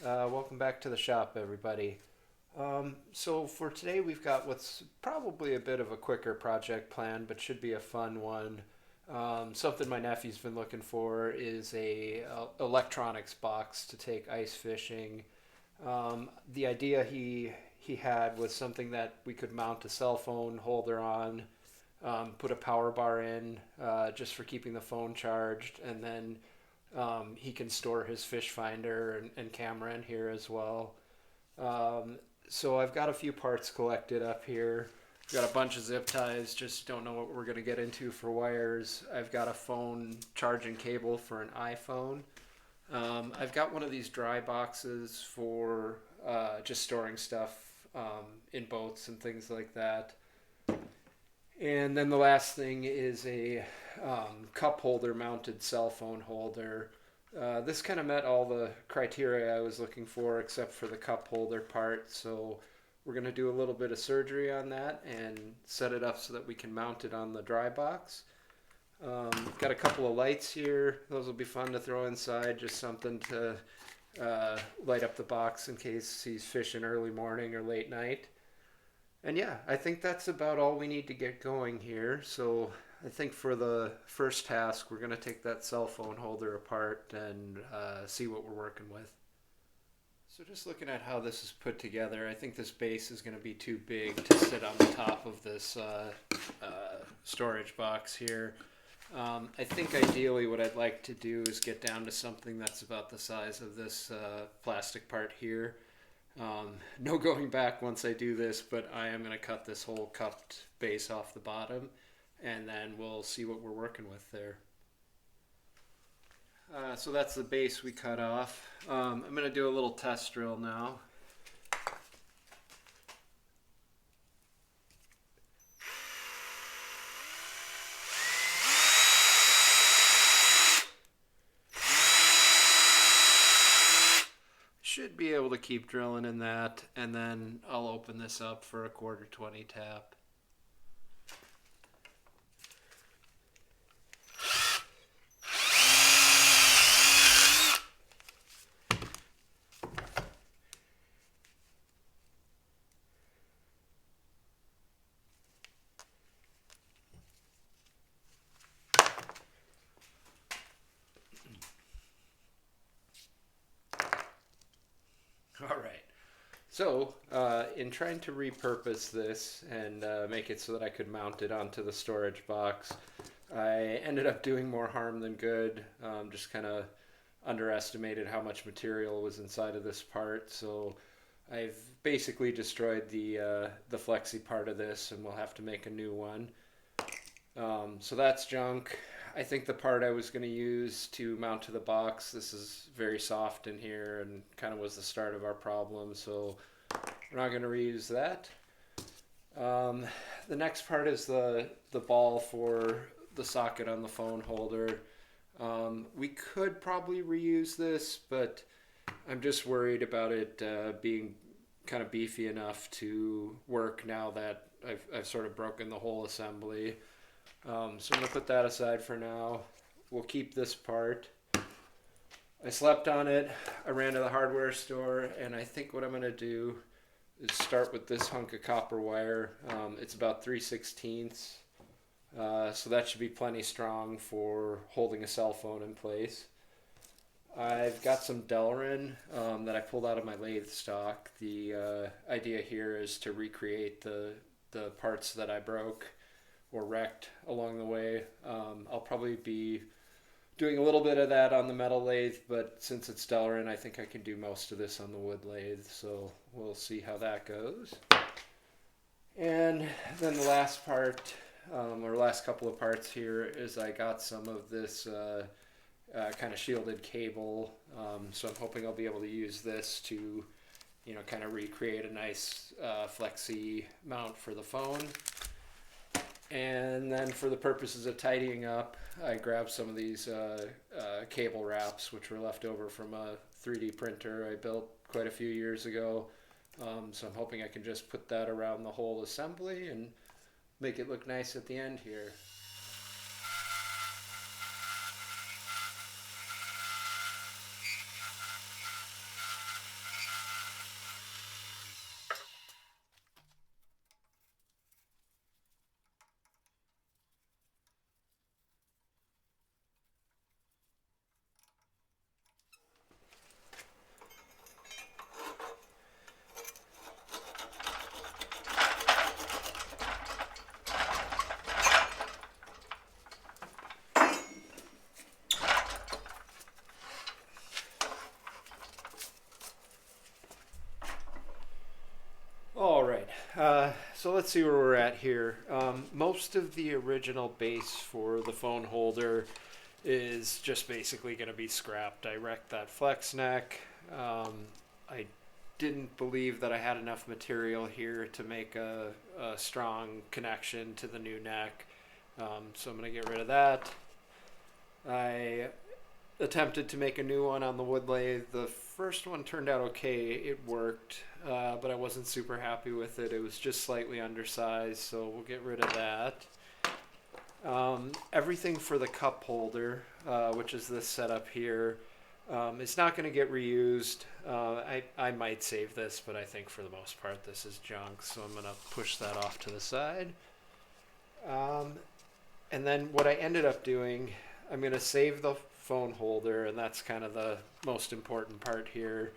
Welcome back to the shop, everybody. So for today, we've got what's probably a bit of a quicker project plan, but should be a fun one. Something my nephew's been looking for is a electronics box to take ice fishing. The idea he had was something that we could mount a cell phone holder on, put a power bar in just for keeping the phone charged, and then he can store his fish finder and camera in here as well. Um, so I've got a few parts collected up here. Got a bunch of zip ties, just don't know what we're going to get into for wires. I've got a phone charging cable for an iPhone. I've got one of these dry boxes for just storing stuff in boats and things like that. And then the last thing is a cup holder mounted cell phone holder. This kind of met all the criteria I was looking for except for the cup holder part. So we're going to do a little bit of surgery on that and set it up so that we can mount it on the dry box. Got a couple of lights here. Those will be fun to throw inside. Just something to light up the box in case he's fishing early morning or late night. And yeah, I think that's about all we need to get going here. So I think for the first task, we're going to take that cell phone holder apart and see what we're working with. So just looking at how this is put together, I think this base is going to be too big to sit on the top of this storage box here. I think ideally what I'd like to do is get down to something that's about the size of this plastic part here. No going back once I do this, but I am going to cut this whole cupped base off the bottom, and then we'll see what we're working with there. So that's the base we cut off. I'm going to do a little test drill now. Should be able to keep drilling in that, and then I'll open this up for a 1/4 20 tap. All right. So, in trying to repurpose this and make it so that I could mount it onto the storage box, I ended up doing more harm than good. Just kind of underestimated how much material was inside of this part. So, I've basically destroyed the flexi part of this, and we'll have to make a new one. So that's junk. I think the part I was going to use to mount to the box, this is very soft in here and kind of was the start of our problem, so we're not going to reuse that. The next part is the ball for the socket on the phone holder. We could probably reuse this, but I'm just worried about it being kind of beefy enough to work now that I've sort of broken the whole assembly. So I'm going to put that aside for now. We'll keep this part. I slept on it. I ran to the hardware store, and I think what I'm going to do is start with this hunk of copper wire. It's about 3/16, so that should be plenty strong for holding a cell phone in place. I've got some Delrin that I pulled out of my lathe stock. The idea here is to recreate the parts that I broke or wrecked along the way. I'll probably be doing a little bit of that on the metal lathe, but since it's Delrin, I think I can do most of this on the wood lathe, so we'll see how that goes. And then the last part, or last couple of parts here, is I got some of this kind of shielded cable, so I'm hoping I'll be able to use this to, kind of recreate a nice flexi mount for the phone. And then for the purposes of tidying up, I grabbed some of these cable wraps, which were left over from a 3D printer I built quite a few years ago. So I'm hoping I can just put that around the whole assembly and make it look nice at the end here. So let's see where we're at here. Most of the original base for the phone holder is just basically going to be scrapped. I wrecked that flex neck. I didn't believe that I had enough material here to make a strong connection to the new neck. So I'm going to get rid of that. I attempted to make a new one on the wood lathe. The first one turned out okay. It worked, but I wasn't super happy with it. It was just slightly undersized, so we'll get rid of that. Everything for the cup holder, which is this setup here, it's not going to get reused. I might save this, but I think for the most part this is junk, so I'm going to push that off to the side. And then what I ended up doing, I'm going to save the phone holder, and that's kind of the most important part here.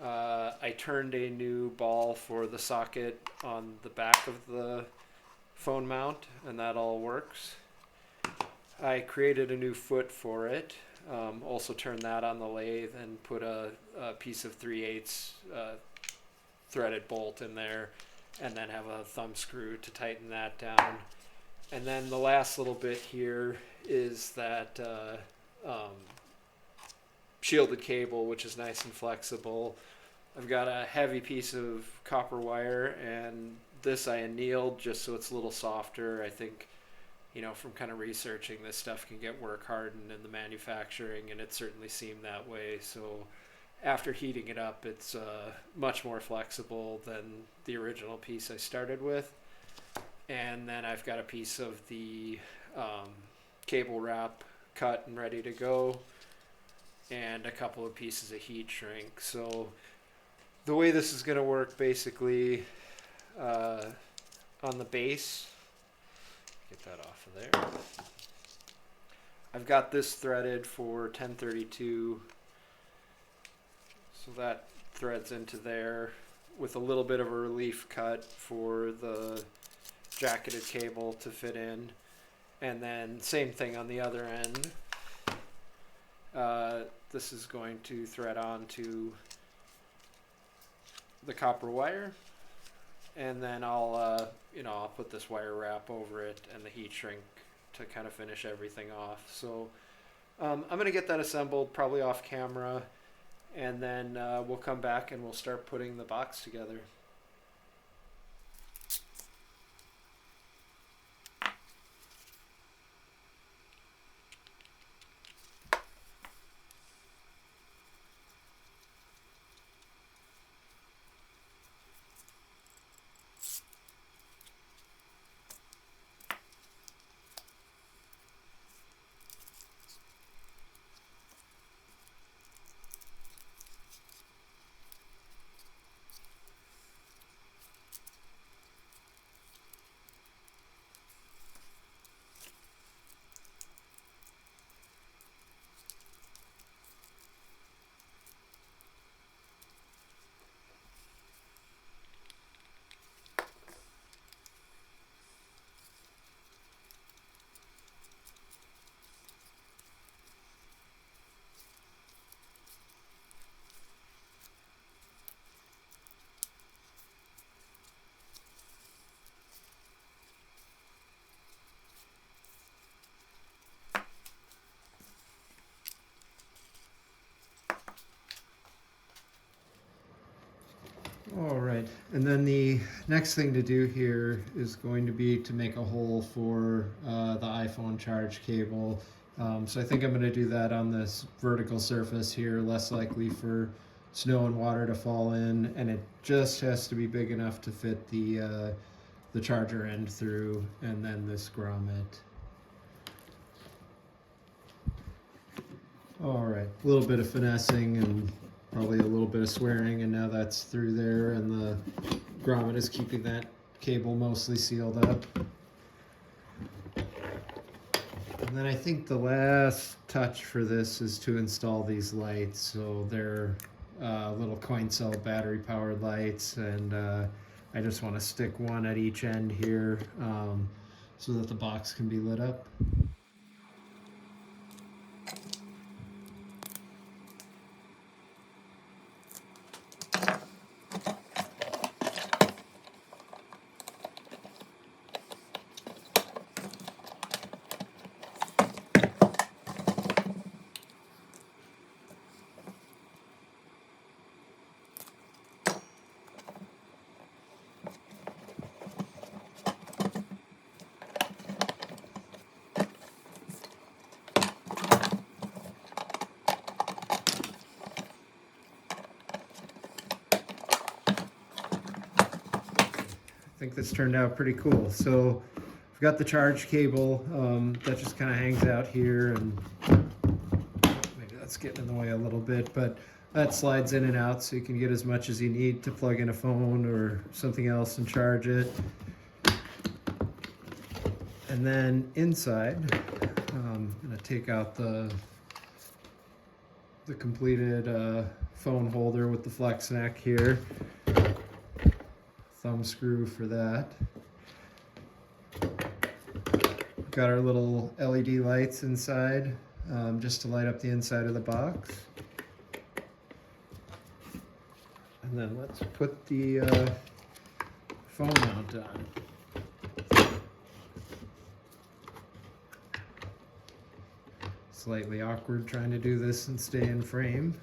I turned a new ball for the socket on the back of the phone mount, and that all works. I created a new foot for it. Also turned that on the lathe and put a piece of 3/8 threaded bolt in there, and then have a thumb screw to tighten that down. And then the last little bit here is that shielded cable, which is nice and flexible. I've got a heavy piece of copper wire, and this I annealed just so it's a little softer. I think, from kind of researching, this stuff can get work hardened in the manufacturing, and it certainly seemed that way. So after heating it up, it's much more flexible than the original piece I started with. And then I've got a piece of the cable wrap cut and ready to go, and a couple of pieces of heat shrink. So the way this is going to work, basically, on the base, get that off of there. I've got this threaded for 1032, so that threads into there with a little bit of a relief cut for the jacketed cable to fit in, and then same thing on the other end. This is going to thread onto the copper wire, and then I'll put this wire wrap over it and the heat shrink to kind of finish everything off. So I'm going to get that assembled probably off camera, and then we'll come back and we'll start putting the box together. All right, and then the next thing to do here is going to be to make a hole for the iPhone charge cable. So I think I'm going to do that on this vertical surface here, less likely for snow and water to fall in, and it just has to be big enough to fit the charger end through, and then this grommet. All right, a little bit of finessing and probably a little bit of swearing, and now that's through there, and the grommet is keeping that cable mostly sealed up. And then I think the last touch for this is to install these lights. So they're little coin cell battery powered lights, and I just want to stick one at each end here so that the box can be lit up. think this turned out pretty cool. So I've got the charge cable that just kind of hangs out here, and maybe that's getting in the way a little bit, but that slides in and out so you can get as much as you need to plug in a phone or something else and charge it. And then inside, I'm going to take out the completed phone holder with the flex neck here. Thumb screw for that. Got our little LED lights inside just to light up the inside of the box. And then let's put the phone mount on. Slightly awkward trying to do this and stay in frame.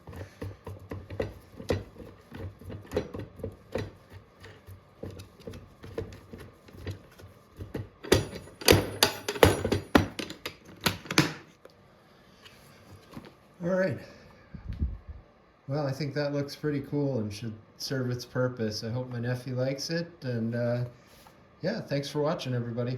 All right. Well, I think that looks pretty cool and should serve its purpose. I hope my nephew likes it, and yeah, thanks for watching, everybody.